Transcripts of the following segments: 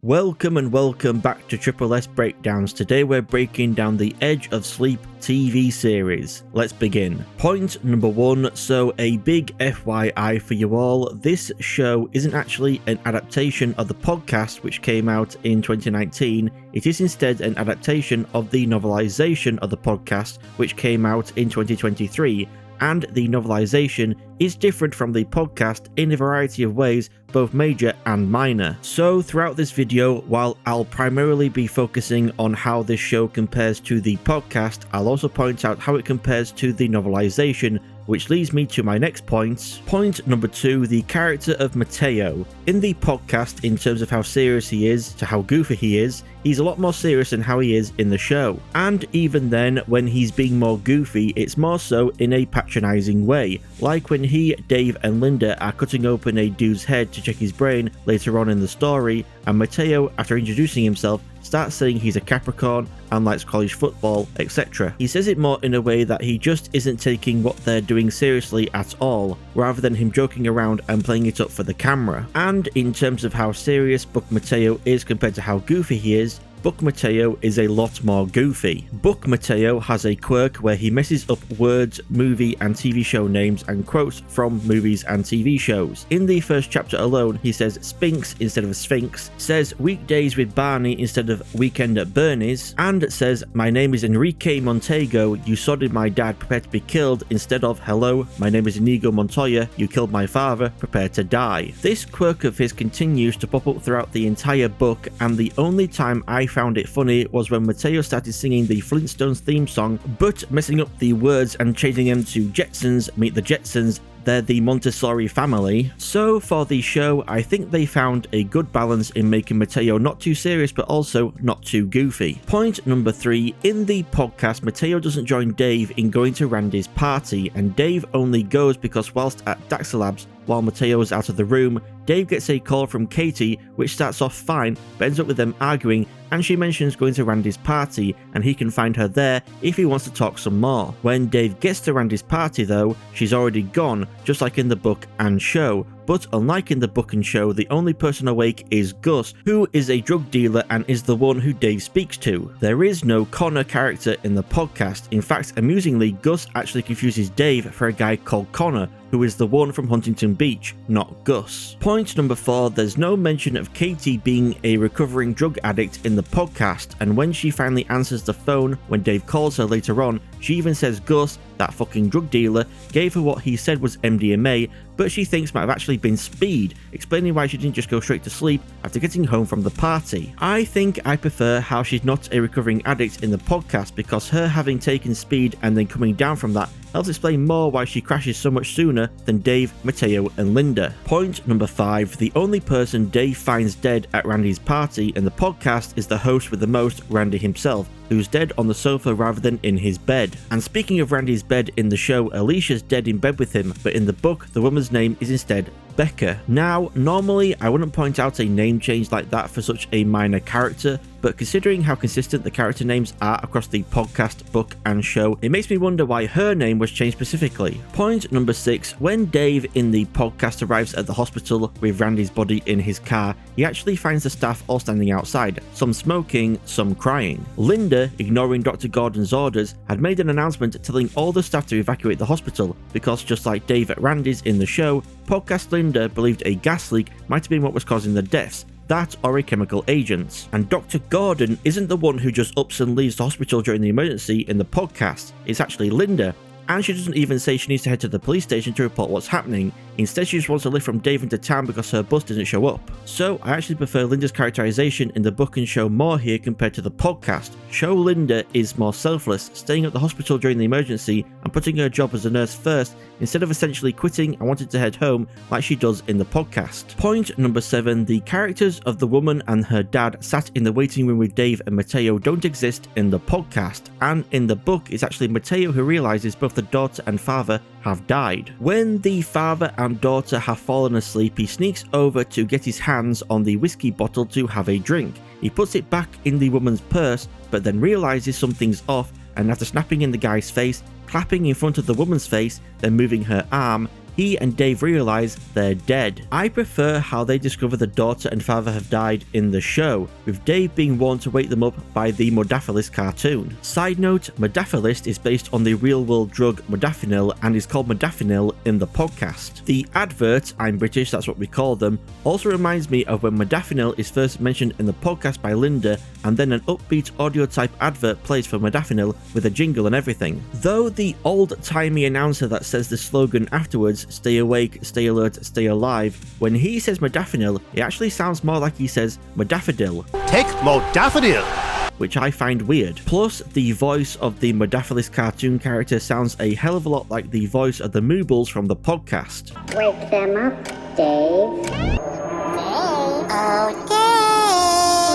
Welcome and welcome back to Triple S Breakdowns. Today we're breaking down the Edge of Sleep TV series. Let's begin. Point number 1, so a big FYI for you all, this show isn't actually an adaptation of the podcast which came out in 2019, it is instead an adaptation of the novelization of the podcast which came out in 2023. And the novelization is different from the podcast in a variety of ways, both major and minor. So throughout this video, while I'll primarily be focusing on how this show compares to the podcast, I'll also point out how it compares to the novelization, which leads me to my next points. Point number 2, the character of Mateo. In the podcast, in terms of how serious he is to how goofy he is, he's a lot more serious than how he is in the show. And even then, when he's being more goofy, it's more so in a patronizing way. Like when he, Dave and Linda are cutting open a dude's head to check his brain later on in the story, and Mateo, after introducing himself, starts saying he's a Capricorn and likes college football, etc. He says it more in a way that he just isn't taking what they're doing seriously at all, rather than him joking around and playing it up for the camera. And in terms of how serious Buck Mateo is compared to how goofy he is, Buck Mateo is a lot more goofy. Buck Mateo has a quirk where he messes up words, movie and TV show names and quotes from movies and TV shows. In the first chapter alone, he says Sphinx instead of Sphinx, says weekdays with Barney instead of weekend at Bernie's, and says my name is Enrique Montego, you sodded my dad, prepare to be killed, instead of hello, my name is Inigo Montoya, you killed my father, prepare to die. This quirk of his continues to pop up throughout the entire book, and the only time I found it funny was when Mateo started singing the Flintstones theme song, but messing up the words and changing them to Jetsons, meet the Jetsons, they're the Montessori family. So for the show, I think they found a good balance in making Mateo not too serious but also not too goofy. Point number 3, in the podcast, Mateo doesn't join Dave in going to Randy's party, and Dave only goes because whilst at Daxalabs, while Mateo is out of the room, Dave gets a call from Katie, which starts off fine but ends up with them arguing, and she mentions going to Randy's party and he can find her there if he wants to talk some more. When Dave gets to Randy's party though, she's already gone, just like in the book and show. But unlike in the book and show, the only person awake is Gus, who is a drug dealer and is the one who Dave speaks to. There is no Connor character in the podcast. In fact, amusingly, Gus actually confuses Dave for a guy called Connor, who is the one from Huntington Beach, not Gus. Point number 4, there's no mention of Katie being a recovering drug addict in the podcast, and when she finally answers the phone when Dave calls her later on, she even says Gus, that fucking drug dealer, gave her what he said was MDMA, but she thinks might have actually been speed, explaining why she didn't just go straight to sleep after getting home from the party. I think I prefer how she's not a recovering addict in the podcast, because her having taken speed and then coming down from that helps explain more why she crashes so much sooner than Dave, Mateo and Linda. Point number 5, the only person Dave finds dead at Randy's party in the podcast is the host with the most, Randy himself, who's dead on the sofa rather than in his bed. And speaking of Randy's bed in the show, Alicia's dead in bed with him, but in the book, the woman's name is instead Becca. Now, normally I wouldn't point out a name change like that for such a minor character, but considering how consistent the character names are across the podcast, book and show, it makes me wonder why her name was changed specifically. Point number 6, when Dave in the podcast arrives at the hospital with Randy's body in his car, he actually finds the staff all standing outside, some smoking, some crying. Linda, ignoring Dr. Gordon's orders, had made an announcement telling all the staff to evacuate the hospital, because just like Dave at Randy's in the show, podcast Linda believed a gas leak might have been what was causing the deaths, that or a chemical agent. And Dr. Gordon isn't the one who just ups and leaves the hospital during the emergency in the podcast, it's actually Linda. And she doesn't even say she needs to head to the police station to report what's happening. Instead, she just wants to lift from Dave into town because her bus didn't show up. So I actually prefer Linda's characterization in the book and show more here compared to the podcast. Show Linda is more selfless, staying at the hospital during the emergency and putting her job as a nurse first, instead of essentially quitting and wanting to head home like she does in the podcast. Point number 7, the characters of the woman and her dad sat in the waiting room with Dave and Mateo don't exist in the podcast, and in the book it's actually Mateo who realizes both the daughter and father have died. When the father and daughter have fallen asleep, he sneaks over to get his hands on the whiskey bottle to have a drink. He puts it back in the woman's purse, but then realizes something's off, and after snapping in the guy's face, clapping in front of the woman's face, then moving her arm, he and Dave realize they're dead. I prefer how they discover the daughter and father have died in the show, with Dave being warned to wake them up by the modafinil cartoon. Side note, modafinil is based on the real-world drug modafinil and is called modafinil in the podcast. The advert, I'm British, that's what we call them, also reminds me of when modafinil is first mentioned in the podcast by Linda, and then an upbeat audio-type advert plays for modafinil with a jingle and everything. Though the old-timey announcer that says the slogan afterwards, stay awake, stay alert, stay alive, when he says modafinil, it actually sounds more like he says modaffodil. Take modaffodil! Which I find weird. Plus, the voice of the modafinil cartoon character sounds a hell of a lot like the voice of the Moobles from the podcast. Wake them up, Dave. Dave. Oh, Dave.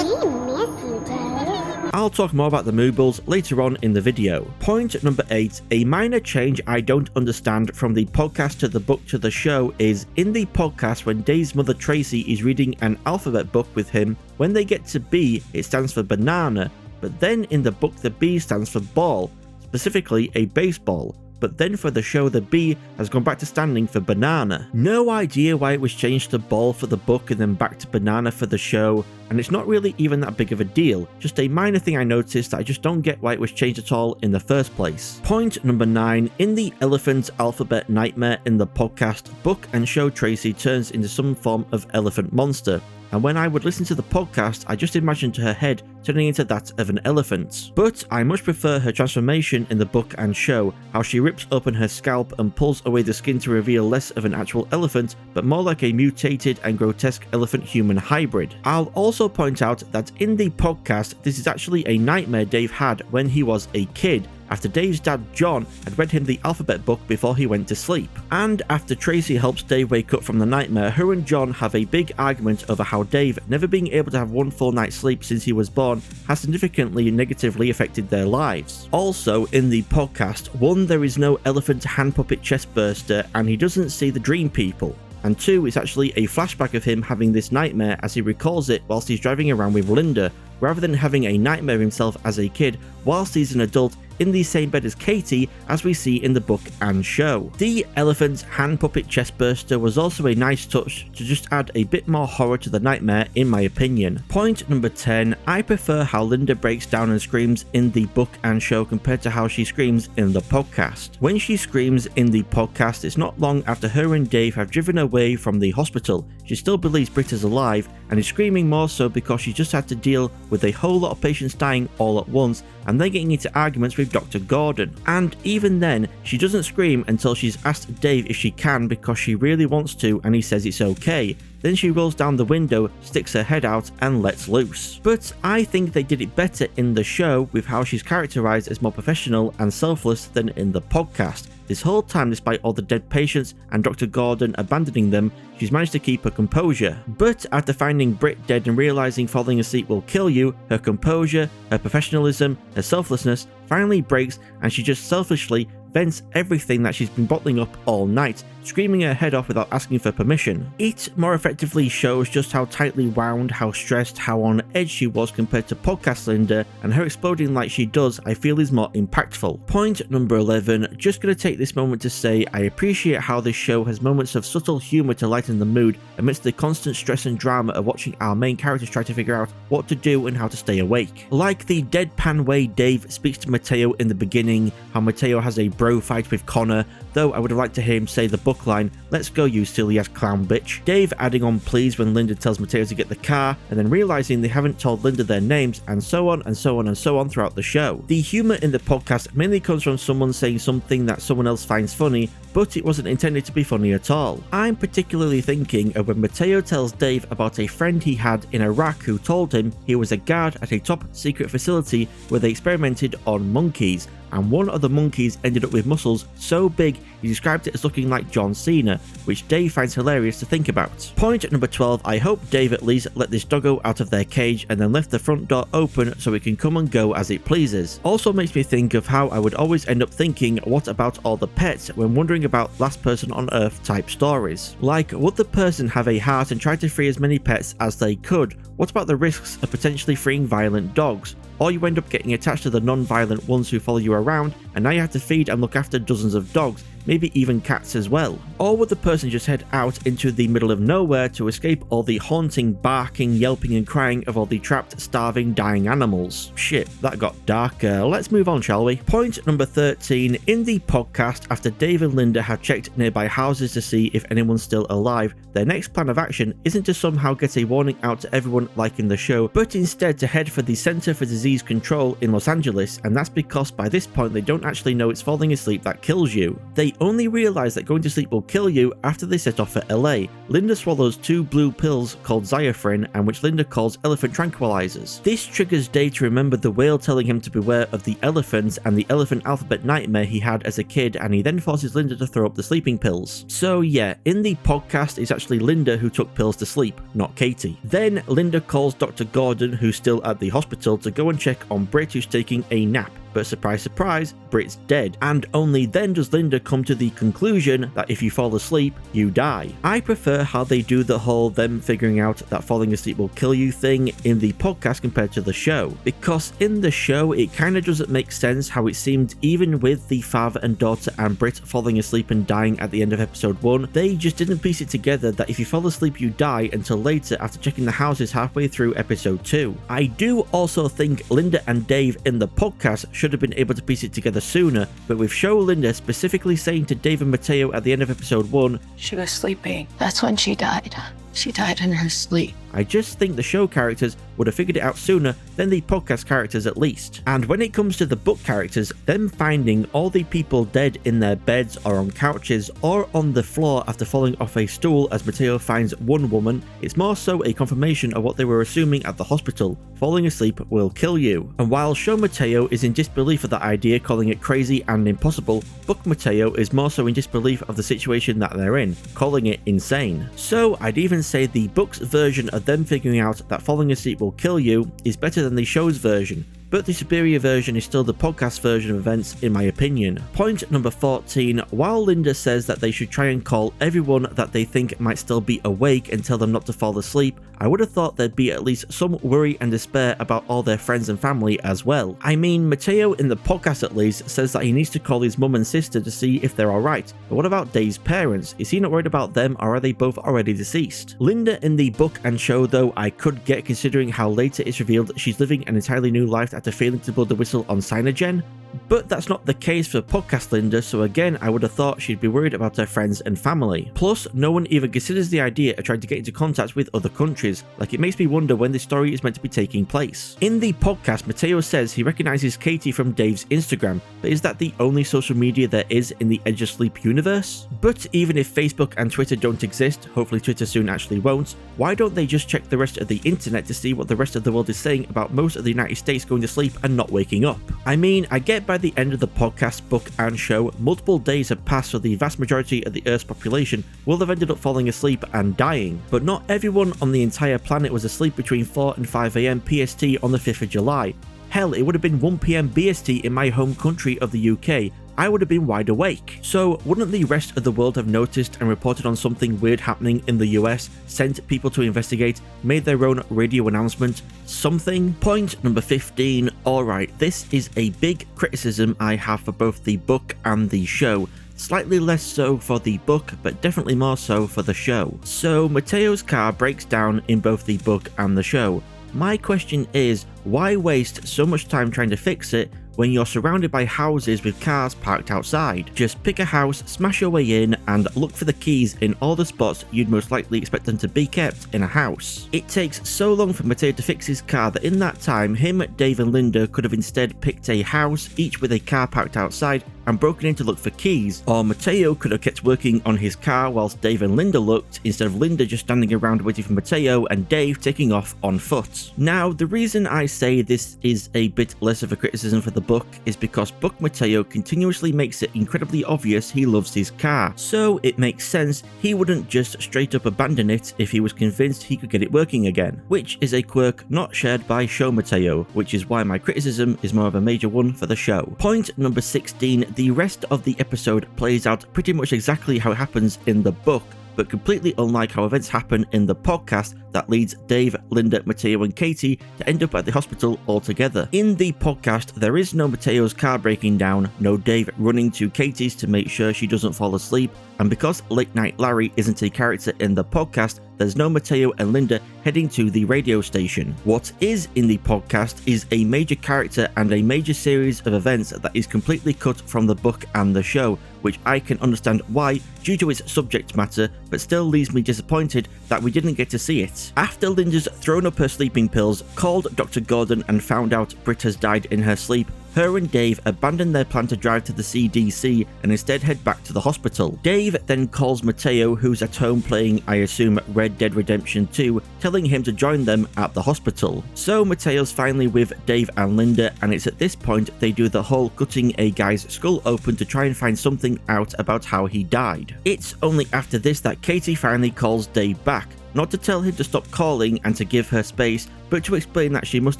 We miss you, Dave. I'll talk more about the Moobles later on in the video. Point number 8, a minor change I don't understand from the podcast to the book to the show is, in the podcast when Dave's mother Tracy is reading an alphabet book with him, when they get to B, it stands for banana, but then in the book the B stands for ball, specifically a baseball. But then for the show the B has gone back to standing for banana. No idea why it was changed to ball for the book and then back to banana for the show, and it's not really even that big of a deal, just a minor thing I noticed that I just don't get why it was changed at all in the first place. Point number 9, in the elephant alphabet nightmare in the podcast, book and show Tracy turns into some form of elephant monster. And when I would listen to the podcast, I just imagined her head turning into that of an elephant. But I much prefer her transformation in the book and show, how she rips open her scalp and pulls away the skin to reveal less of an actual elephant, but more like a mutated and grotesque elephant-human hybrid. I'll also point out that in the podcast, this is actually a nightmare Dave had when he was a kid, after Dave's dad John had read him the alphabet book before he went to sleep. And after Tracy helps Dave wake up from the nightmare, her and John have a big argument over how Dave, never being able to have one full night's sleep since he was born, has significantly negatively affected their lives. Also, in the podcast, 1, there is no elephant hand puppet chest burster and he doesn't see the dream people. And 2, it's actually a flashback of him having this nightmare as he recalls it whilst he's driving around with Linda, rather than having a nightmare himself as a kid whilst he's an adult in the same bed as Katie as we see in the book and show. The elephant's hand puppet chest burster was also a nice touch to just add a bit more horror to the nightmare in my opinion. Point number 10, I prefer how Linda breaks down and screams in the book and show compared to how she screams in the podcast. When she screams in the podcast, it's not long after her and Dave have driven away from the hospital. She still believes Britt is alive and is screaming more so because she just had to deal with a whole lot of patients dying all at once and then getting into arguments with Dr. Gordon. And even then, she doesn't scream until she's asked Dave if she can because she really wants to and he says it's okay. Then she rolls down the window, sticks her head out and lets loose. But I think they did it better in the show with how she's characterized as more professional and selfless than in the podcast. This whole time, despite all the dead patients and Dr. Gordon abandoning them, she's managed to keep her composure. But after finding Britt dead and realizing falling asleep will kill you, her composure, her professionalism, her selflessness finally breaks and she just selfishly vents everything that she's been bottling up all night, screaming her head off without asking for permission. It more effectively shows just how tightly wound, how stressed, how on edge she was compared to podcast Linda, and her exploding like she does I feel is more impactful. Point number 11, just gonna take this moment to say I appreciate how this show has moments of subtle humour to lighten the mood amidst the constant stress and drama of watching our main characters try to figure out what to do and how to stay awake. Like the deadpan way Dave speaks to Mateo in the beginning, how Mateo has a bro fight with Connor, though I would have liked to hear him say the book line, "Let's go you silly ass clown bitch." Dave adding on please when Linda tells Mateo to get the car, and then realizing they haven't told Linda their names, and so on and so on and so on throughout the show. The humour in the podcast mainly comes from someone saying something that someone else finds funny, but it wasn't intended to be funny at all. I'm particularly thinking of when Mateo tells Dave about a friend he had in Iraq who told him he was a guard at a top secret facility where they experimented on monkeys, and one of the monkeys ended up with muscles so big he described it as looking like John Cena, which Dave finds hilarious to think about. Point number 12, I hope Dave at least let this doggo out of their cage and then left the front door open so it can come and go as it pleases. Also makes me think of how I would always end up thinking what about all the pets when wondering about last person on earth type stories. Like, would the person have a heart and try to free as many pets as they could? What about the risks of potentially freeing violent dogs? Or you end up getting attached to the non-violent ones who follow you around and now you have to feed and look after dozens of dogs. maybe even cats as well? Or would the person just head out into the middle of nowhere to escape all the haunting, barking, yelping and crying of all the trapped, starving, dying animals? Shit, that got darker. Let's move on, shall we? Point number 13. In the podcast, after Dave and Linda have checked nearby houses to see if anyone's still alive, their next plan of action isn't to somehow get a warning out to everyone like in the show, but instead to head for the Center for Disease Control in Los Angeles, and that's because by this point they don't actually know it's falling asleep that kills you. They only realize that going to sleep will kill you after they set off for LA. Linda swallows 2 blue pills called Xiafrin, and which Linda calls elephant tranquilizers. This triggers Dave to remember the whale telling him to beware of the elephants and the elephant alphabet nightmare he had as a kid, and he then forces Linda to throw up the sleeping pills. So yeah, in the podcast it's actually Linda who took pills to sleep, not Katie. Then Linda calls Dr. Gordon, who's still at the hospital, to go and check on Britt, who's taking a nap. But surprise, surprise, Britt's dead, and only then does Linda come to the conclusion that if you fall asleep, you die. I prefer how they do the whole them figuring out that falling asleep will kill you thing in the podcast compared to the show, because in the show it kind of doesn't make sense how it seemed even with the father and daughter and Britt falling asleep and dying at the end of episode 1, they just didn't piece it together that if you fall asleep you die until later after checking the houses halfway through episode 2. I do also think Linda and Dave in the podcast should have been able to piece it together sooner, but with show Linda specifically saying to Dave and Mateo at the end of episode 1, "She was sleeping. That's when she died. She died in her sleep." I just think the show characters would have figured it out sooner than the podcast characters at least. And when it comes to the book characters, them finding all the people dead in their beds or on couches or on the floor after falling off a stool as Mateo finds one woman, it's more so a confirmation of what they were assuming at the hospital. Falling asleep will kill you. And while show Mateo is in disbelief of that idea, calling it crazy and impossible, book Mateo is more so in disbelief of the situation that they're in, calling it insane. So I'd even say the book's version of them figuring out that falling asleep will kill you is better than the show's version, but the superior version is still the podcast version of events in my opinion. Point number 14. While Linda says that they should try and call everyone that they think might still be awake and tell them not to fall asleep, I would have thought there'd be at least some worry and despair about all their friends and family as well. I mean, Mateo in the podcast at least says that he needs to call his mum and sister to see if they're alright, but what about Dave's parents? Is he not worried about them, or are they both already deceased? Linda in the book and show though I could get, considering how later it's revealed she's living an entirely new life after failing to blow the whistle on Cyanogen. But that's not the case for podcast Linda, so again I would have thought she'd be worried about her friends and family. Plus, no one even considers the idea of trying to get into contact with other countries, like it makes me wonder when this story is meant to be taking place. In the podcast, Mateo says he recognises Katie from Dave's Instagram, but is that the only social media there is in the Edge of Sleep universe? But even if Facebook and Twitter don't exist, hopefully Twitter soon actually won't, why don't they just check the rest of the internet to see what the rest of the world is saying about most of the United States going to sleep and not waking up? I mean, I get by the end of the podcast, book and show, multiple days have passed, so the vast majority of the Earth's population will have ended up falling asleep and dying, but not everyone on the entire planet was asleep between 4 and 5 AM PST on the 5th of July. Hell, it would have been 1 PM BST in my home country of the UK. I would have been wide awake. So wouldn't the rest of the world have noticed and reported on something weird happening in the US, sent people to investigate, made their own radio announcement, something? Point number 15. Alright, this is a big criticism I have for both the book and the show. Slightly less so for the book, but definitely more so for the show. So Mateo's car breaks down in both the book and the show. My question is, why waste so much time trying to fix it when you're surrounded by houses with cars parked outside? Just pick a house, smash your way in, and look for the keys in all the spots you'd most likely expect them to be kept in a house. It takes so long for Mateo to fix his car that in that time, him, Dave and Linda could have instead picked a house, each with a car parked outside, and broken in to look for keys, or Mateo could have kept working on his car whilst Dave and Linda looked, instead of Linda just standing around waiting for Mateo and Dave taking off on foot. Now, the reason I say this is a bit less of a criticism for the book is because book Mateo continuously makes it incredibly obvious he loves his car, so it makes sense he wouldn't just straight up abandon it if he was convinced he could get it working again, which is a quirk not shared by show Mateo, which is why my criticism is more of a major one for the show. Point number 16. The rest of the episode plays out pretty much exactly how it happens in the book, but completely unlike how events happen in the podcast that leads Dave, Linda, Mateo and Katie to end up at the hospital altogether. In the podcast, there is no Mateo's car breaking down, no Dave running to Katie's to make sure she doesn't fall asleep, and because Late Night Larry isn't a character in the podcast, there's no Mateo and Linda heading to the radio station. What is in the podcast is a major character and a major series of events that is completely cut from the book and the show, which I can understand why due to its subject matter, but still leaves me disappointed that we didn't get to see it. After Linda's thrown up her sleeping pills, called Dr. Gordon and found out Britt has died in her sleep, her and Dave abandon their plan to drive to the CDC and instead head back to the hospital. Dave then calls Mateo, who's at home playing, I assume, Red Dead Redemption 2, telling him to join them at the hospital. So Mateo's finally with Dave and Linda, and it's at this point they do the whole cutting a guy's skull open to try and find something out about how he died. It's only after this that Katie finally calls Dave back, not to tell him to stop calling and to give her space, but to explain that she must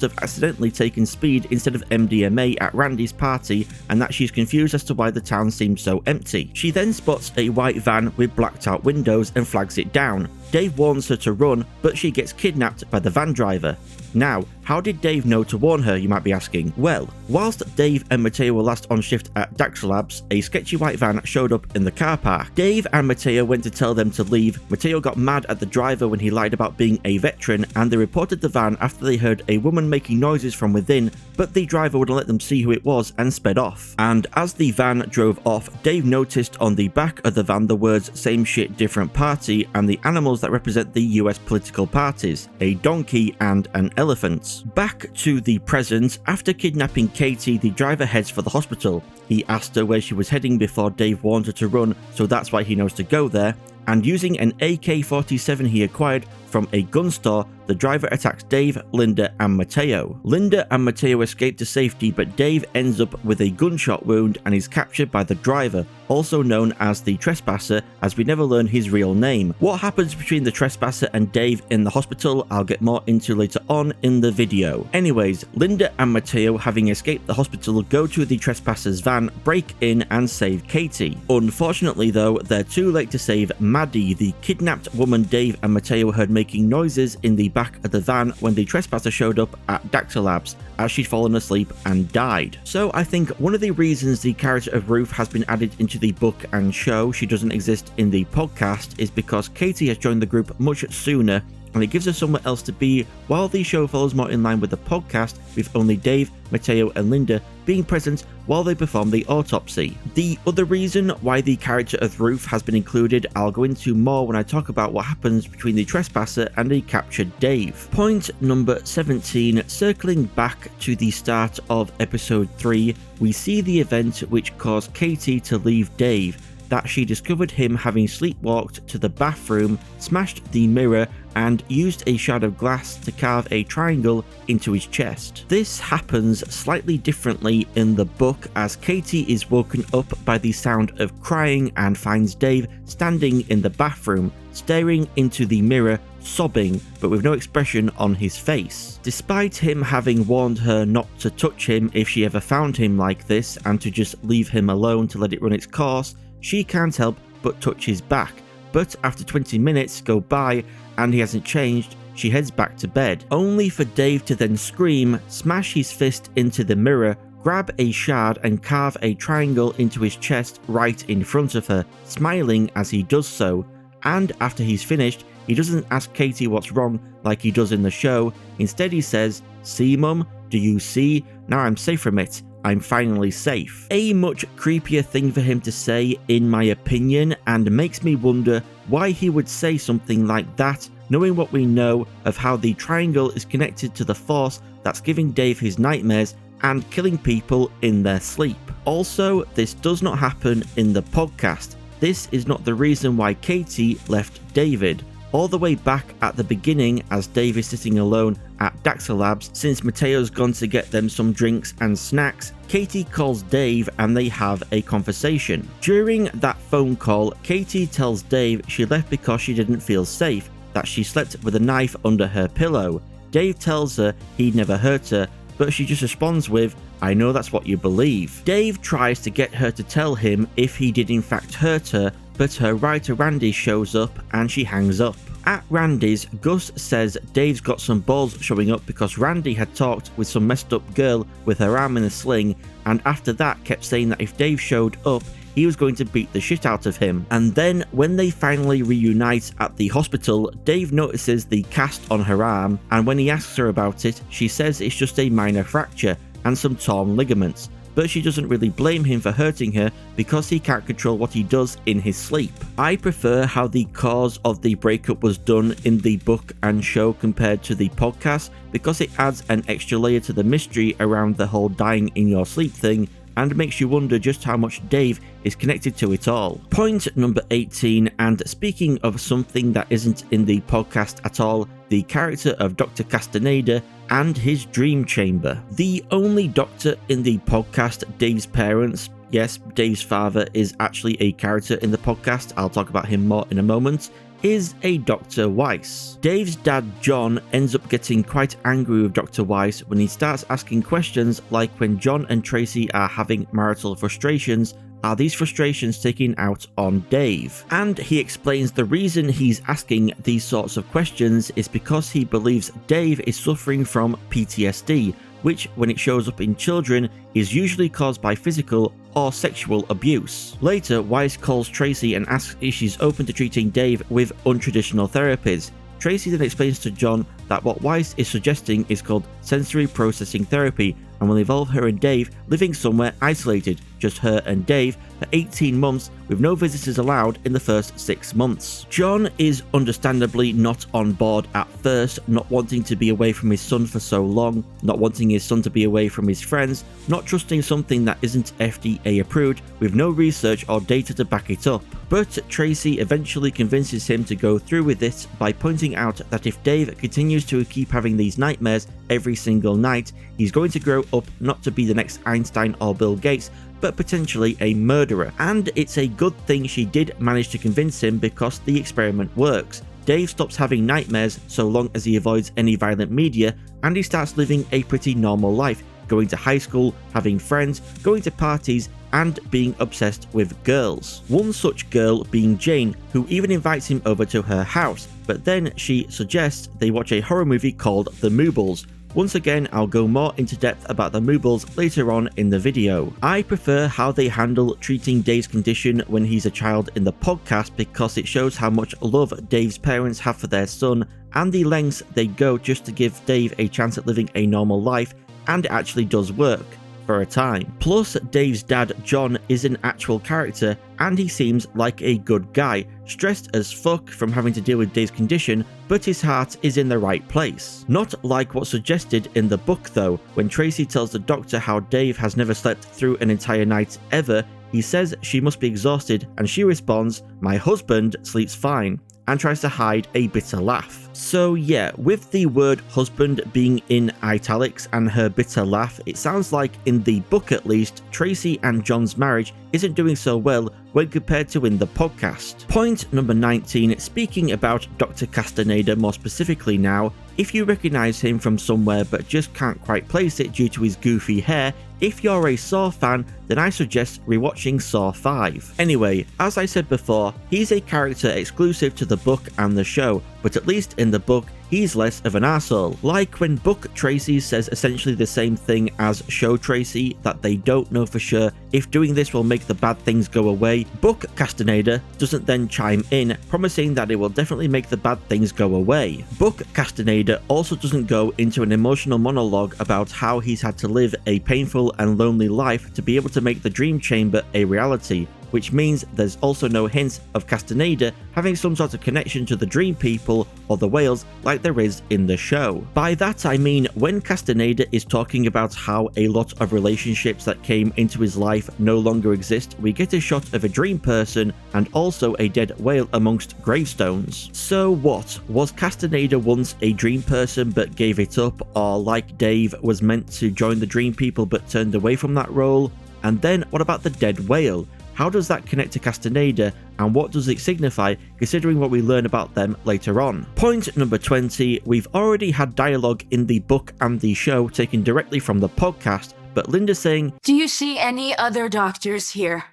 have accidentally taken speed instead of MDMA at Randy's party and that she's confused as to why the town seems so empty. She then spots a white van with blacked out windows and flags it down. Dave warns her to run, but she gets kidnapped by the van driver. Now, how did Dave know to warn her, you might be asking? Well, whilst Dave and Mateo were last on shift at Dax Labs, a sketchy white van showed up in the car park. Dave and Mateo went to tell them to leave. Mateo got mad at the driver when he lied about being a veteran, and they reported the van after they heard a woman making noises from within, but the driver wouldn't let them see who it was and sped off. And as the van drove off, Dave noticed on the back of the van the words "same shit, different party" and the animals that represent the US political parties, a donkey and an elephant. Back to the present, after kidnapping Katie, the driver heads for the hospital. He asked her where she was heading before Dave warned her to run, so that's why he knows to go there, and using an AK-47 he acquired from a gun store, the driver attacks Dave, Linda and Mateo. Linda and Mateo escape to safety, but Dave ends up with a gunshot wound and is captured by the driver, also known as the Trespasser, as we never learn his real name. What happens between the Trespasser and Dave in the hospital I'll get more into later on in the video. Anyways, Linda and Mateo, having escaped the hospital, go to the Trespasser's van, break in and save Katie. Unfortunately though, they're too late to save Maddie, the kidnapped woman Dave and Mateo heard making noises in the back of the van when the Trespasser showed up at Daxter Labs, as she'd fallen asleep and died. So I think one of the reasons the character of Ruth has been added into the book and show, she doesn't exist in the podcast, is because Katie has joined the group much sooner and it gives her somewhere else to be, while the show follows more in line with the podcast, with only Dave, Mateo and Linda being present while they perform the autopsy. The other reason why the character of Ruth has been included I'll go into more when I talk about what happens between the Trespasser and a captured Dave. Point number 17, circling back to the start of episode 3, we see the event which caused Katie to leave Dave, that she discovered him having sleepwalked to the bathroom, smashed the mirror and used a shard of glass to carve a triangle into his chest. This happens slightly differently in the book, as Katie is woken up by the sound of crying and finds Dave standing in the bathroom, staring into the mirror, sobbing, but with no expression on his face. Despite him having warned her not to touch him if she ever found him like this and to just leave him alone to let it run its course, she can't help but touch his back. But after 20 minutes go by and he hasn't changed, she heads back to bed, only for Dave to then scream, smash his fist into the mirror, grab a shard and carve a triangle into his chest right in front of her, smiling as he does so. And after he's finished, he doesn't ask Katie what's wrong like he does in the show. Instead he says, "See mum, do you see? Now I'm safe from it. I'm finally safe." A much creepier thing for him to say, in my opinion, and makes me wonder why he would say something like that, knowing what we know of how the triangle is connected to the force that's giving Dave his nightmares and killing people in their sleep. Also, this does not happen in the podcast. This is not the reason why Katie left David. All the way back at the beginning, as Dave is sitting alone at Daxter Labs, since Mateo's gone to get them some drinks and snacks, Katie calls Dave and they have a conversation. During that phone call, Katie tells Dave she left because she didn't feel safe, that she slept with a knife under her pillow. Dave tells her he'd never hurt her, but she just responds with, "I know that's what you believe." Dave tries to get her to tell him if he did in fact hurt her, but her writer Randy shows up and she hangs up. At Randy's, Gus says Dave's got some balls showing up because Randy had talked with some messed up girl with her arm in a sling, and after that kept saying that if Dave showed up, he was going to beat the shit out of him. And then when they finally reunite at the hospital, Dave notices the cast on her arm, and when he asks her about it, she says it's just a minor fracture and some torn ligaments. But she doesn't really blame him for hurting her because he can't control what he does in his sleep. I prefer how the cause of the breakup was done in the book and show compared to the podcast because it adds an extra layer to the mystery around the whole dying in your sleep thing and makes you wonder just how much Dave is connected to it all. Point number 18, and speaking of something that isn't in the podcast at all, the character of Dr. Castaneda and his dream chamber. The only doctor in the podcast, Dave's parents. Yes, Dave's father is actually a character in the podcast, I'll talk about him more in a moment, is a Dr. Weiss. Dave's dad, John, ends up getting quite angry with Dr. Weiss when he starts asking questions like when John and Tracy are having marital frustrations, are these frustrations taken out on Dave? And he explains the reason he's asking these sorts of questions is because he believes Dave is suffering from PTSD, which, when it shows up in children, is usually caused by physical or sexual abuse. Later, Weiss calls Tracy and asks if she's open to treating Dave with untraditional therapies. Tracy then explains to John that what Weiss is suggesting is called sensory processing therapy and will involve her and Dave living somewhere isolated, just her and Dave, for 18 months with no visitors allowed in the first 6 months. John is understandably not on board at first, not wanting to be away from his son for so long, not wanting his son to be away from his friends, not trusting something that isn't FDA approved with no research or data to back it up. But Tracy eventually convinces him to go through with it by pointing out that if Dave continues to keep having these nightmares every single night, he's going to grow up not to be the next Einstein or Bill Gates, but potentially a murderer. And it's a good thing she did manage to convince him because the experiment works. Dave stops having nightmares so long as he avoids any violent media, and he starts living a pretty normal life, going to high school, having friends, going to parties, and being obsessed with girls. One such girl being Jane, who even invites him over to her house, but then she suggests they watch a horror movie called The Moobles. Once again, I'll go more into depth about the Moobles later on in the video. I prefer how they handle treating Dave's condition when he's a child in the podcast because it shows how much love Dave's parents have for their son and the lengths they go just to give Dave a chance at living a normal life, and it actually does work. For a time. Plus, Dave's dad, John, is an actual character and he seems like a good guy, stressed as fuck from having to deal with Dave's condition, but his heart is in the right place. Not like what's suggested in the book though. When Tracy tells the doctor how Dave has never slept through an entire night ever, he says she must be exhausted and she responds, "My husband sleeps fine," and tries to hide a bitter laugh. So yeah, with the word husband being in italics and her bitter laugh, it sounds like in the book at least, Tracy and John's marriage isn't doing so well when compared to in the podcast. Point number 19, speaking about Dr. Castaneda more specifically now, if you recognise him from somewhere but just can't quite place it due to his goofy hair, if you're a Saw fan, then I suggest rewatching Saw 5. Anyway, as I said before, he's a character exclusive to the book and the show, but at least in the book, he's less of an arsehole. Like when book Tracy says essentially the same thing as show Tracy, that they don't know for sure if doing this will make the bad things go away, book Castaneda doesn't then chime in, promising that it will definitely make the bad things go away. Book Castaneda also doesn't go into an emotional monologue about how he's had to live a painful and lonely life to be able to make the dream chamber a reality, which means there's also no hints of Castaneda having some sort of connection to the dream people or the whales like there is in the show. By that I mean when Castaneda is talking about how a lot of relationships that came into his life no longer exist, we get a shot of a dream person and also a dead whale amongst gravestones. So what? Was Castaneda once a dream person but gave it up, or like Dave was meant to join the dream people but turned away from that role? And then what about the dead whale? How does that connect to Castaneda, and what does it signify considering what we learn about them later on? Point number 20, we've already had dialogue in the book and the show taken directly from the podcast, but Linda saying, "Do you see any other doctors here?"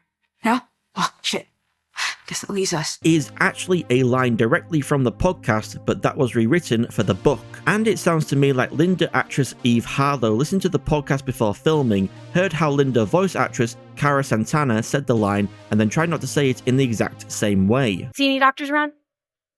"No? Oh, shit. guess it leaves us. is actually a line directly from the podcast, but that was rewritten for the book. And it sounds to me like Linda actress Eve Harlow listened to the podcast before filming, heard how Linda voice actress Cara Santana said the line, and then tried not to say it in the exact same way. See any doctors around?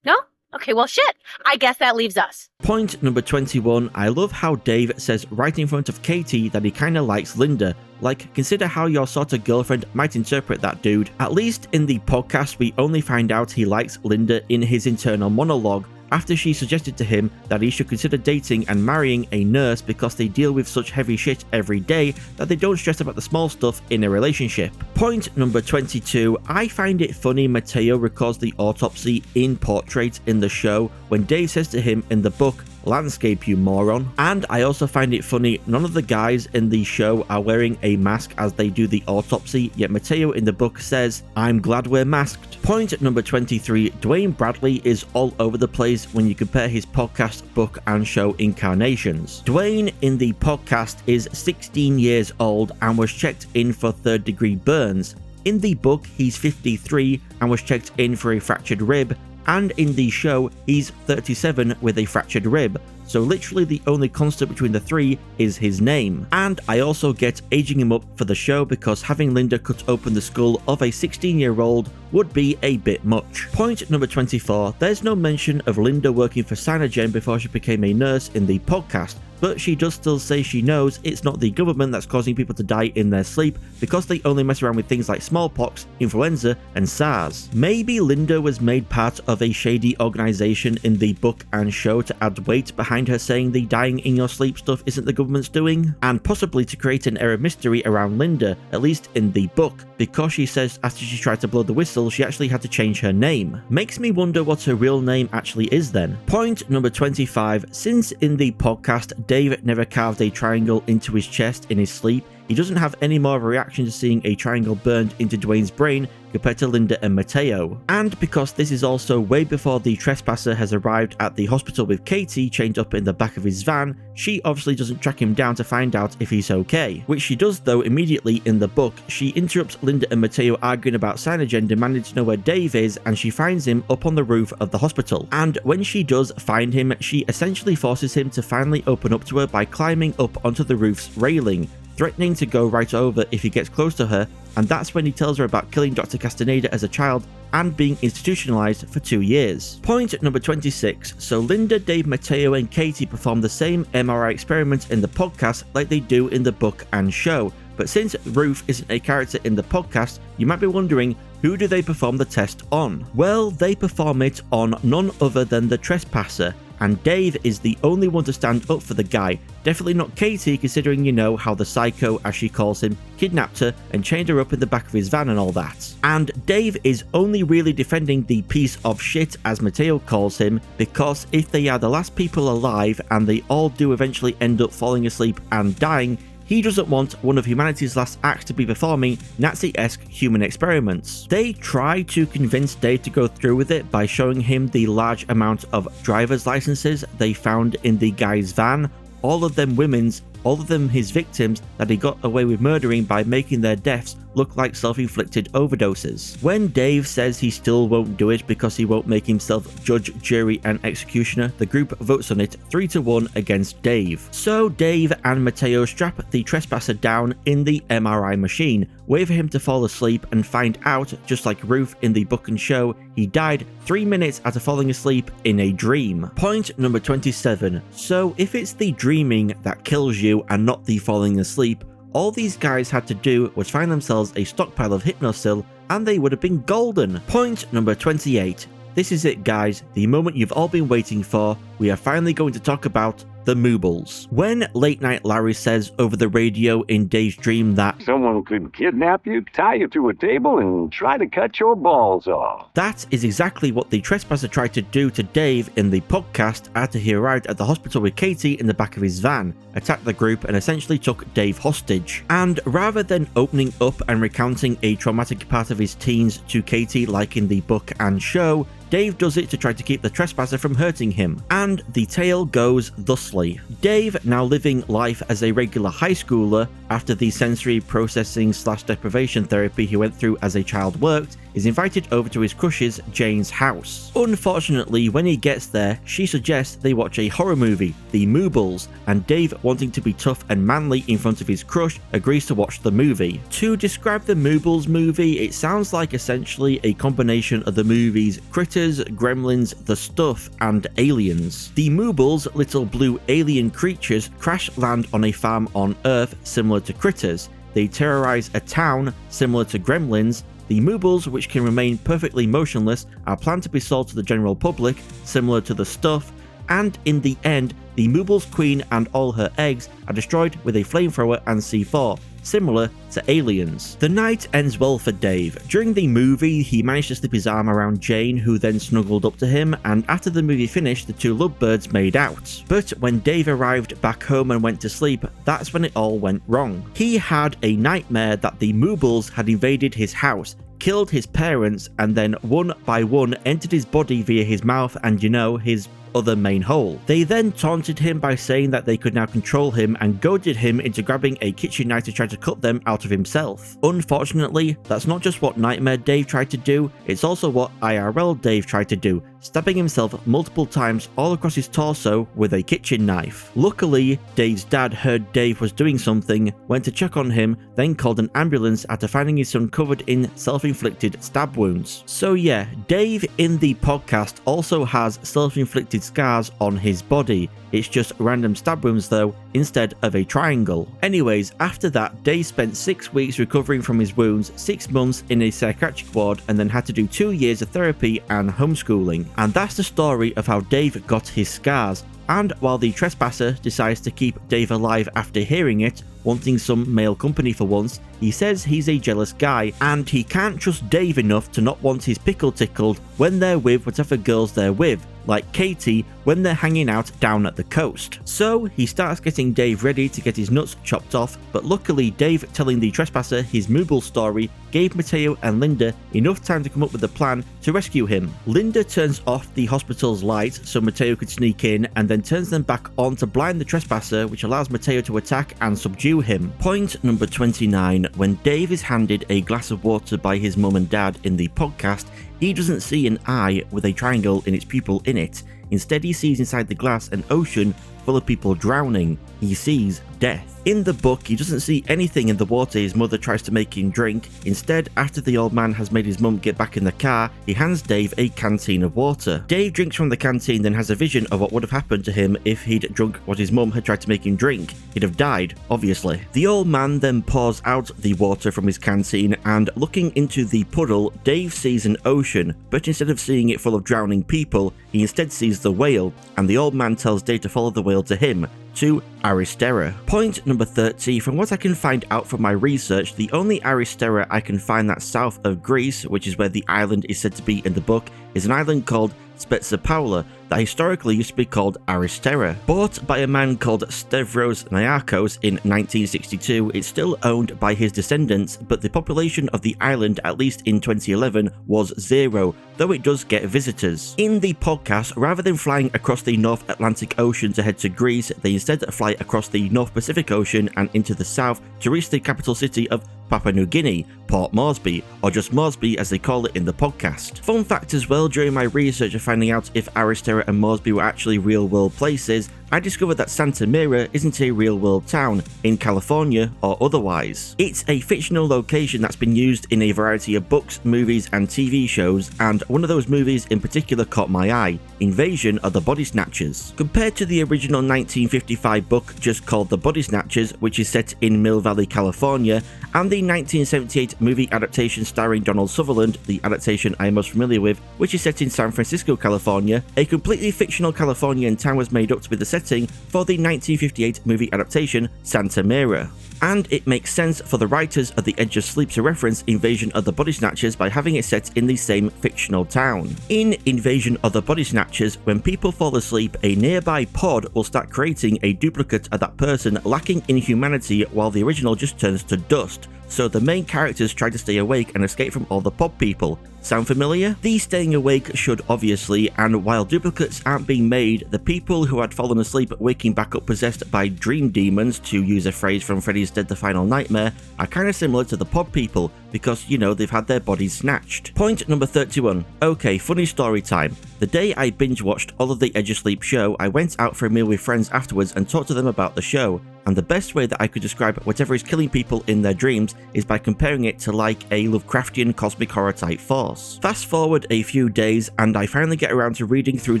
No? Okay, well shit. I guess that leaves us. Point number 21, I love how Dave says right in front of Katie that he kinda likes Linda. Like, consider how your sort of girlfriend might interpret that, dude. At least in the podcast, we only find out he likes Linda in his internal monologue, after she suggested to him that he should consider dating and marrying a nurse because they deal with such heavy shit every day that they don't stress about the small stuff in a relationship. Point number 22, I find it funny Mateo records the autopsy in portrait in the show when Dave says to him in the book, "Landscape, you moron." And I also find it funny none of the guys in the show are wearing a mask as they do the autopsy, yet Mateo in the book says, "I'm glad we're masked." Point number 23, Dwayne Bradley is all over the place when you compare his podcast, book and show incarnations. Dwayne in the podcast is 16 years old and was checked in for third-degree burns. In the book, he's 53 and was checked in for a fractured rib, and in the show, he's 37 with a fractured rib. So literally the only constant between the three is his name. And I also get aging him up for the show because having Linda cut open the skull of a 16-year-old would be a bit much. Point number 24, there's no mention of Linda working for Cyanogen before she became a nurse in the podcast, but she does still say she knows it's not the government that's causing people to die in their sleep because they only mess around with things like smallpox, influenza, and SARS. Maybe Linda was made part of a shady organization in the book and show to add weight behind her saying the dying in your sleep stuff isn't the government's doing, and possibly to create an air of mystery around Linda, at least in the book, because she says after she tried to blow the whistle she actually had to change her name. Makes me wonder what her real name actually is then. Point number 25, since in the podcast Dave never carved a triangle into his chest in his sleep, he doesn't have any more of a reaction to seeing a triangle burned into Dwayne's brain compared to Linda and Mateo. And because this is also way before the trespasser has arrived at the hospital with Katie chained up in the back of his van, she obviously doesn't track him down to find out if he's okay. Which she does though immediately in the book. She interrupts Linda and Mateo arguing about Cyanogen, demanding to know where Dave is, and she finds him up on the roof of the hospital. And when she does find him, she essentially forces him to finally open up to her by climbing up onto the roof's railing, threatening to go right over if he gets close to her, and that's when he tells her about killing Dr. Castaneda as a child and being institutionalized for 2 years. Point number 26, so Linda, Dave, Mateo and Katie perform the same MRI experiment in the podcast like they do in the book and show, but since Ruth isn't a character in the podcast, you might be wondering, who do they perform the test on? Well, they perform it on none other than the trespasser, and Dave is the only one to stand up for the guy. Definitely not Katie, considering you know how the psycho, as she calls him, kidnapped her and chained her up in the back of his van and all that. And Dave is only really defending the piece of shit, as Mateo calls him, because if they are the last people alive and they all do eventually end up falling asleep and dying, he doesn't want one of humanity's last acts to be performing Nazi-esque human experiments. They try to convince Dave to go through with it by showing him the large amount of driver's licenses they found in the guy's van, all of them women's, all of them his victims that he got away with murdering by making their deaths look like self-inflicted overdoses. When Dave says he still won't do it because he won't make himself judge, jury and executioner, the group votes on it 3-1 against Dave. So Dave and Mateo strap the trespasser down in the MRI machine, wait for him to fall asleep and find out, just like Ruth in the book and show, he died 3 minutes after falling asleep in a dream. Point number 27. So if it's the dreaming that kills you and not the falling asleep, all these guys had to do was find themselves a stockpile of Hypnosil and they would have been golden. Point number 28. This is it guys, the moment you've all been waiting for. We are finally going to talk about the Moobles. When Late Night Larry says over the radio in Dave's dream that someone could kidnap you, tie you to a table, and try to cut your balls off. That is exactly what the trespasser tried to do to Dave in the podcast after he arrived at the hospital with Katie in the back of his van, attacked the group and essentially took Dave hostage. And rather than opening up and recounting a traumatic part of his teens to Katie like in the book and show, Dave does it to try to keep the trespasser from hurting him, and the tale goes thusly. Dave, now living life as a regular high schooler after the sensory processing / deprivation therapy he went through as a child worked, is invited over to his crush's Jane's house. Unfortunately, when he gets there, she suggests they watch a horror movie, The Moobles, and Dave, wanting to be tough and manly in front of his crush, agrees to watch the movie. To describe the Moobles movie, it sounds like essentially a combination of the movies Critters, Gremlins, The Stuff, and Aliens. The Moobles, little blue alien creatures, crash land on a farm on Earth similar to Critters. They terrorize a town similar to Gremlins. The Moobles, which can remain perfectly motionless, are planned to be sold to the general public, similar to The Stuff, and in the end, the Moobles queen and all her eggs are destroyed with a flamethrower and C4, similar to Aliens. The night ends well for Dave. During the movie, he managed to slip his arm around Jane, who then snuggled up to him, and after the movie finished, the two lovebirds made out. But when Dave arrived back home and went to sleep, that's when it all went wrong. He had a nightmare that the Moobles had invaded his house, killed his parents, and then one by one entered his body via his mouth and, his other main hole. They then taunted him by saying that they could now control him and goaded him into grabbing a kitchen knife to try to cut them out of himself. Unfortunately, that's not just what Nightmare Dave tried to do, it's also what IRL Dave tried to do, stabbing himself multiple times all across his torso with a kitchen knife. Luckily, Dave's dad heard Dave was doing something, went to check on him, then called an ambulance after finding his son covered in self-inflicted stab wounds. So yeah, Dave in the podcast also has self-inflicted scars on his body. It's just random stab wounds though, instead of a triangle. Anyways, after that, Dave spent 6 weeks recovering from his wounds, 6 months in a psychiatric ward, and then had to do 2 years of therapy and homeschooling. And that's the story of how Dave got his scars. And while the trespasser decides to keep Dave alive after hearing it, wanting some male company for once, he says he's a jealous guy, and he can't trust Dave enough to not want his pickle tickled when they're with whatever girls they're with, like Katie when they're hanging out down at the coast. So he starts getting Dave ready to get his nuts chopped off, but luckily Dave telling the trespasser his Mooble story gave Mateo and Linda enough time to come up with a plan to rescue him. Linda turns off the hospital's lights so Mateo could sneak in, and then turns them back on to blind the trespasser, which allows Mateo to attack and subdue him. Point number 29. When Dave is handed a glass of water by his mum and dad in the podcast, he doesn't see an eye with a triangle in its pupil in it. Instead, he sees inside the glass an ocean full of people drowning. He sees death. In the book, he doesn't see anything in the water his mother tries to make him drink. Instead, after the old man has made his mum get back in the car, he hands Dave a canteen of water. Dave drinks from the canteen, then has a vision of what would have happened to him if he'd drunk what his mum had tried to make him drink. He'd have died, obviously. The old man then pours out the water from his canteen, and looking into the puddle, Dave sees an ocean, but instead of seeing it full of drowning people, he instead sees the whale, and the old man tells Dave to follow the whale to him, to Aristera. Point number 30. From what I can find out from my research, the only Aristera I can find that's south of Greece, which is where the island is said to be in the book, is an island called Spezia Paula that historically used to be called Aristera. Bought by a man called Stavros Niarchos in 1962, it's still owned by his descendants, but the population of the island, at least in 2011, was 0, though it does get visitors. In the podcast, rather than flying across the North Atlantic Ocean to head to Greece, they instead fly across the North Pacific Ocean and into the south to reach the capital city of Papua New Guinea, Port Moresby, or just Moresby as they call it in the podcast. Fun fact as well, during my research of finding out if Aristera and Moresby were actually real world places, I discovered that Santa Mira isn't a real world town in California or otherwise. It's a fictional location that's been used in a variety of books, movies and TV shows, and one of those movies in particular caught my eye, Invasion of the Body Snatchers. Compared to the original 1955 book just called The Body Snatchers, which is set in Mill Valley, California, and the 1978 movie adaptation starring Donald Sutherland, the adaptation I am most familiar with, which is set in San Francisco, California, a completely fictional Californian town was made up to be the setting for the 1958 movie adaptation Santa Mira. And it makes sense for the writers of The Edge of Sleep to reference Invasion of the Body Snatchers by having it set in the same fictional town. In Invasion of the Body Snatchers, when people fall asleep, a nearby pod will start creating a duplicate of that person lacking in humanity while the original just turns to dust. So the main characters try to stay awake and escape from all the pod people. Sound familiar? These staying awake should obviously, and while duplicates aren't being made, the people who had fallen asleep waking back up possessed by dream demons, to use a phrase from Freddy's Dead the Final Nightmare, are kinda similar to the pod people, because, you know, they've had their bodies snatched. Point number 31. Okay, funny story time. The day I binge watched all of the Edge of Sleep show, I went out for a meal with friends afterwards and talked to them about the show. And the best way that I could describe whatever is killing people in their dreams is by comparing it to like a Lovecraftian cosmic horror type force. Fast forward a few days and I finally get around to reading through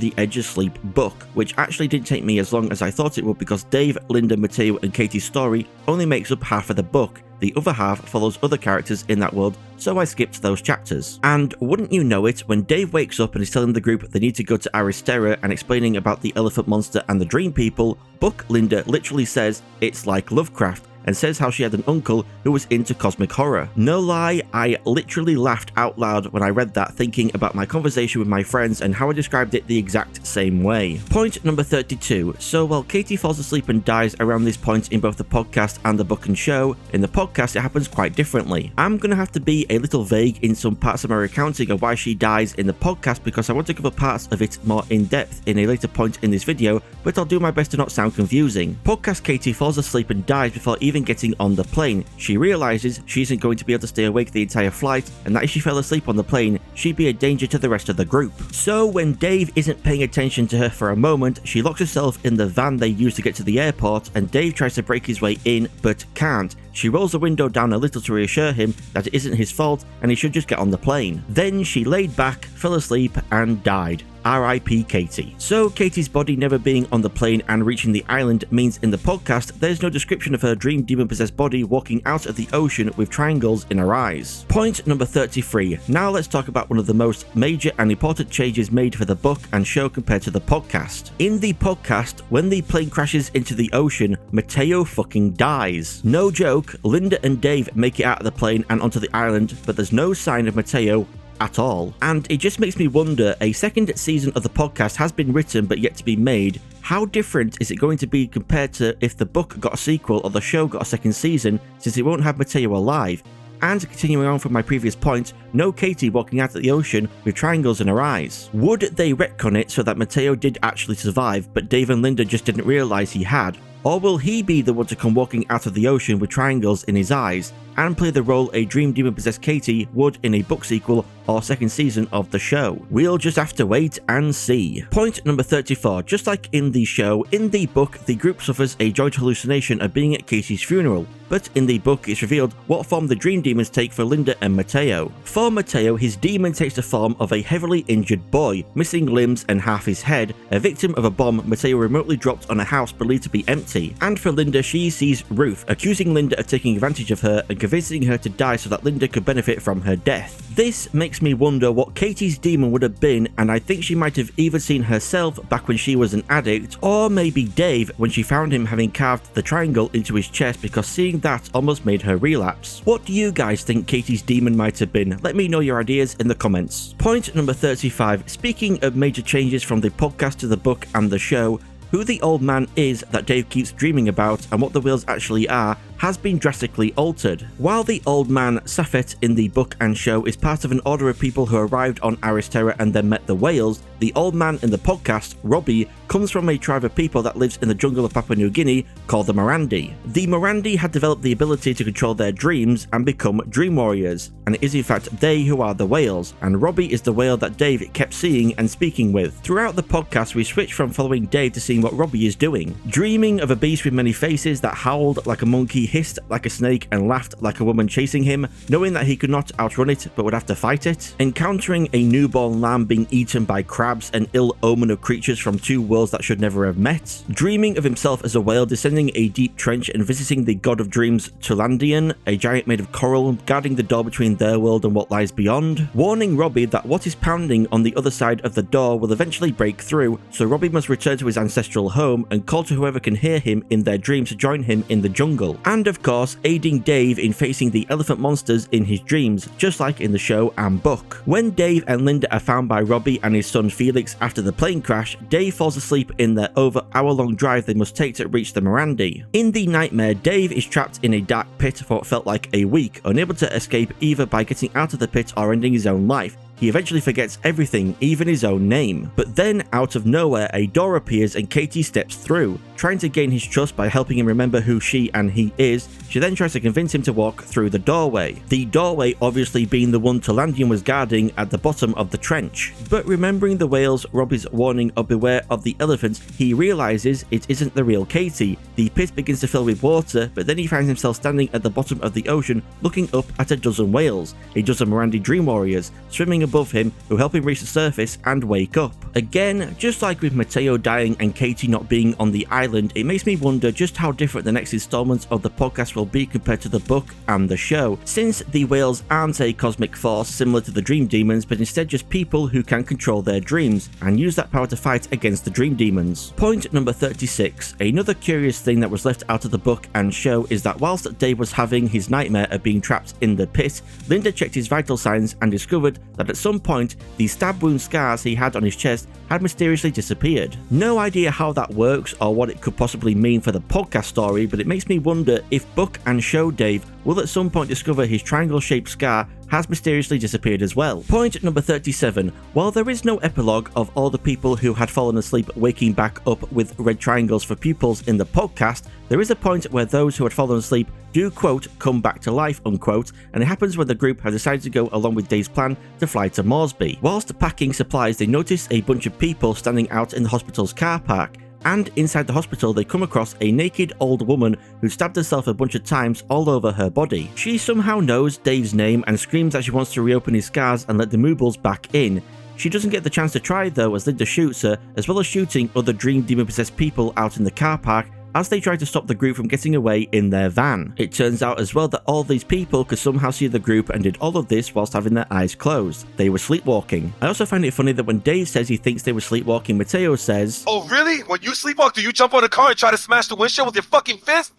the Edge of Sleep book, which actually didn't take me as long as I thought it would because Dave, Linda, Mateo and Katie's story only makes up half of the book. The other half follows other characters in that world, so I skipped those chapters. And wouldn't you know it, when Dave wakes up and is telling the group they need to go to Aristera and explaining about the elephant monster and the dream people, Book Linda literally says it's like Lovecraft, and says how she had an uncle who was into cosmic horror. No lie, I literally laughed out loud when I read that, thinking about my conversation with my friends and how I described it the exact same way. Point number 32. So while Katie falls asleep and dies around this point in both the podcast and the book and show, in the podcast it happens quite differently. I'm gonna have to be a little vague in some parts of my recounting of why she dies in the podcast because I want to cover parts of it more in depth in a later point in this video, but I'll do my best to not sound confusing. Podcast Katie falls asleep and dies before even getting on the plane. She realizes she isn't going to be able to stay awake the entire flight, and that if she fell asleep on the plane, she'd be a danger to the rest of the group. So when Dave isn't paying attention to her for a moment, she locks herself in the van they use to get to the airport, and Dave tries to break his way in, but can't. She rolls the window down a little to reassure him that it isn't his fault and he should just get on the plane. Then she laid back, fell asleep, and died. R.I.P. Katie. So Katie's body never being on the plane and reaching the island means in the podcast there's no description of her dream demon possessed body walking out of the ocean with triangles in her eyes. Point number 33. Now let's talk about one of the most major and important changes made for the book and show compared to the podcast. In the podcast, when the plane crashes into the ocean, Mateo fucking dies. No joke, Linda and Dave make it out of the plane and onto the island, but there's no sign of Mateo at all. And it just makes me wonder, a second season of the podcast has been written but yet to be made. How different is it going to be compared to if the book got a sequel or the show got a second season, since it won't have Mateo alive? And continuing on from my previous point, no Katie walking out of the ocean with triangles in her eyes. Would they retcon it so that Mateo did actually survive, but Dave and Linda just didn't realize he had? Or will he be the one to come walking out of the ocean with triangles in his eyes, and play the role a dream demon possessed Katie would in a book sequel or second season of the show? We'll just have to wait and see. Point number 34. Just like in the show, in the book the group suffers a joint hallucination of being at Katie's funeral, but in the book it's revealed what form the dream demons take for Linda and Mateo. For Mateo, his demon takes the form of a heavily injured boy, missing limbs and half his head, a victim of a bomb Mateo remotely dropped on a house believed to be empty. And for Linda, she sees Ruth, accusing Linda of taking advantage of her and convincing her to die so that Linda could benefit from her death. This makes me wonder what Katie's demon would have been, and I think she might have either seen herself back when she was an addict, or maybe Dave when she found him having carved the triangle into his chest, because seeing that almost made her relapse. What do you guys think Katie's demon might have been? Let me know your ideas in the comments. Point number 35. Speaking of major changes from the podcast to the book and the show, who the old man is that Dave keeps dreaming about and what the whales actually are has been drastically altered. While the old man Safet in the book and show is part of an order of people who arrived on Aristera and then met the whales, the old man in the podcast, Robbie, comes from a tribe of people that lives in the jungle of Papua New Guinea called the Morandi. The Morandi had developed the ability to control their dreams and become dream warriors, and it is in fact they who are the whales, and Robbie is the whale that Dave kept seeing and speaking with. Throughout the podcast we switch from following Dave to seeing what Robbie is doing, dreaming of a beast with many faces that howled like a monkey, hissed like a snake and laughed like a woman chasing him, knowing that he could not outrun it but would have to fight it, encountering a newborn lamb being eaten by crabs, an ill omen of creatures from two worlds that should never have met, dreaming of himself as a whale descending a deep trench and visiting the god of dreams Tulandian, a giant made of coral, guarding the door between their world and what lies beyond, warning Robbie that what is pounding on the other side of the door will eventually break through, so Robbie must return to his ancestral ancestral home and call to whoever can hear him in their dreams to join him in the jungle. And of course, aiding Dave in facing the elephant monsters in his dreams, just like in the show and book. When Dave and Linda are found by Robbie and his son Felix after the plane crash, Dave falls asleep in their over hour-long drive they must take to reach the Morandi. In the nightmare, Dave is trapped in a dark pit for what felt like a week, unable to escape either by getting out of the pit or ending his own life. He eventually forgets everything, even his own name. But then, out of nowhere, a door appears and Katie steps through. Trying to gain his trust by helping him remember who she and he is, she then tries to convince him to walk through the doorway. The doorway obviously being the one Talandian was guarding at the bottom of the trench. But remembering the whales, Robbie's warning of beware of the elephants, he realizes it isn't the real Katie. The pit begins to fill with water, but then he finds himself standing at the bottom of the ocean looking up at a dozen whales, a dozen Morandi dream warriors, swimming above him who help him reach the surface and wake up. Again, just like with Mateo dying and Katie not being on the island, it makes me wonder just how different the next installments of the podcast will be compared to the book and the show, since the whales aren't a cosmic force similar to the dream demons, but instead just people who can control their dreams and use that power to fight against the dream demons. Point number 36. Another curious thing that was left out of the book and show is that whilst Dave was having his nightmare of being trapped in the pit, Linda checked his vital signs and discovered that at some point the stab wound scars he had on his chest had mysteriously disappeared. No idea how that works or what it could possibly mean for the podcast story, but it makes me wonder if book and show Dave will at some point discover his triangle-shaped scar has mysteriously disappeared as well. Point number 37. While there is no epilogue of all the people who had fallen asleep waking back up with red triangles for pupils in the podcast, there is a point where those who had fallen asleep do, quote, come back to life, unquote, and it happens when the group has decided to go along with Dave's plan to fly to Moresby. Whilst packing supplies, they notice a bunch of people standing out in the hospital's car park. And inside the hospital they come across a naked old woman who stabbed herself a bunch of times all over her body. She somehow knows Dave's name and screams that she wants to reopen his scars and let the Moobles back in. She doesn't get the chance to try though, as Linda shoots her, as well as shooting other dream demon possessed people out in the car park as they try to stop the group from getting away in their van. It turns out as well that all these people could somehow see the group and did all of this whilst having their eyes closed. They were sleepwalking. I also find it funny that when Dave says he thinks they were sleepwalking, Mateo says, "Oh really? When you sleepwalk, do you jump on a car and try to smash the windshield with your fucking fist?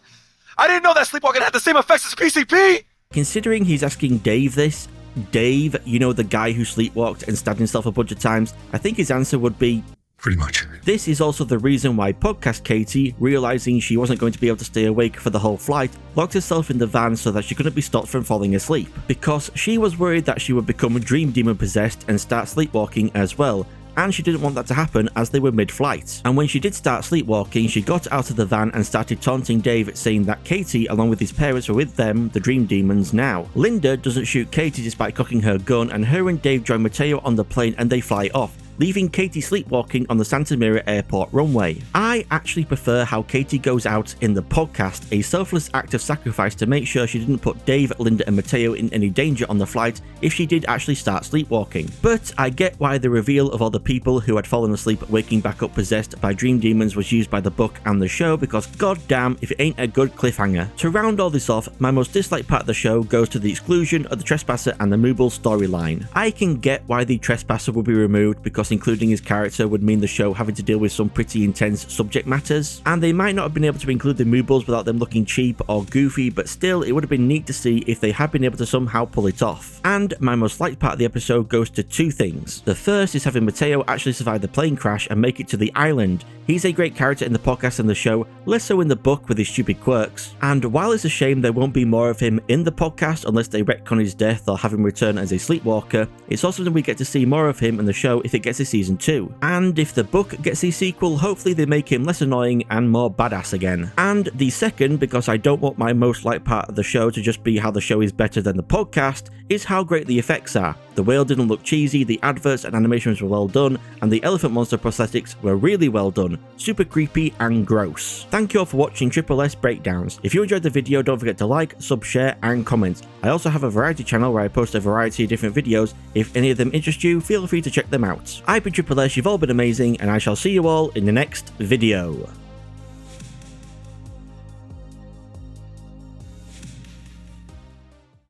I didn't know that sleepwalking had the same effects as PCP!" Considering he's asking Dave this, Dave, you know, the guy who sleepwalked and stabbed himself a bunch of times, I think his answer would be, pretty much. This is also the reason why Podcast Katie, realizing she wasn't going to be able to stay awake for the whole flight, locked herself in the van so that she couldn't be stopped from falling asleep, because she was worried that she would become dream demon possessed and start sleepwalking as well, and she didn't want that to happen as they were mid-flight. And when she did start sleepwalking, she got out of the van and started taunting Dave, saying that Katie, along with his parents, were with them, the dream demons, now. Linda doesn't shoot Katie despite cocking her gun, and her and Dave join Mateo on the plane and they fly off, leaving Katie sleepwalking on the Santa Mira Airport runway. I actually prefer how Katie goes out in the podcast, a selfless act of sacrifice to make sure she didn't put Dave, Linda and Mateo in any danger on the flight if she did actually start sleepwalking. But I get why the reveal of all the people who had fallen asleep waking back up possessed by dream demons was used by the book and the show, because goddamn if it ain't a good cliffhanger. To round all this off, my most disliked part of the show goes to the exclusion of the Trespasser and the Mooble storyline. I can get why the Trespasser would be removed, because including his character would mean the show having to deal with some pretty intense subject matters, and they might not have been able to include the Moobles without them looking cheap or goofy, but still it would have been neat to see if they had been able to somehow pull it off. And my most liked part of the episode goes to two things. The first is having Mateo actually survive the plane crash and make it to the island. He's a great character in the podcast and the show, less so in the book with his stupid quirks. And while it's a shame there won't be more of him in the podcast unless they retcon his death or have him return as a sleepwalker, it's also that we get to see more of him in the show if it gets a season 2. And if the book gets a sequel, hopefully they make him less annoying and more badass again. And the second, because I don't want my most liked part of the show to just be how the show is better than the podcast, is how great the effects are. The whale didn't look cheesy, the adverts and animations were well done, and the elephant monster prosthetics were really well done. Super creepy and gross. Thank you all for watching Triple S Breakdowns. If you enjoyed the video, don't forget to like, sub, share and comment. I also have a variety channel where I post a variety of different videos. If any of them interest you, feel free to check them out. I've been Triple S, you've all been amazing, and I shall see you all in the next video.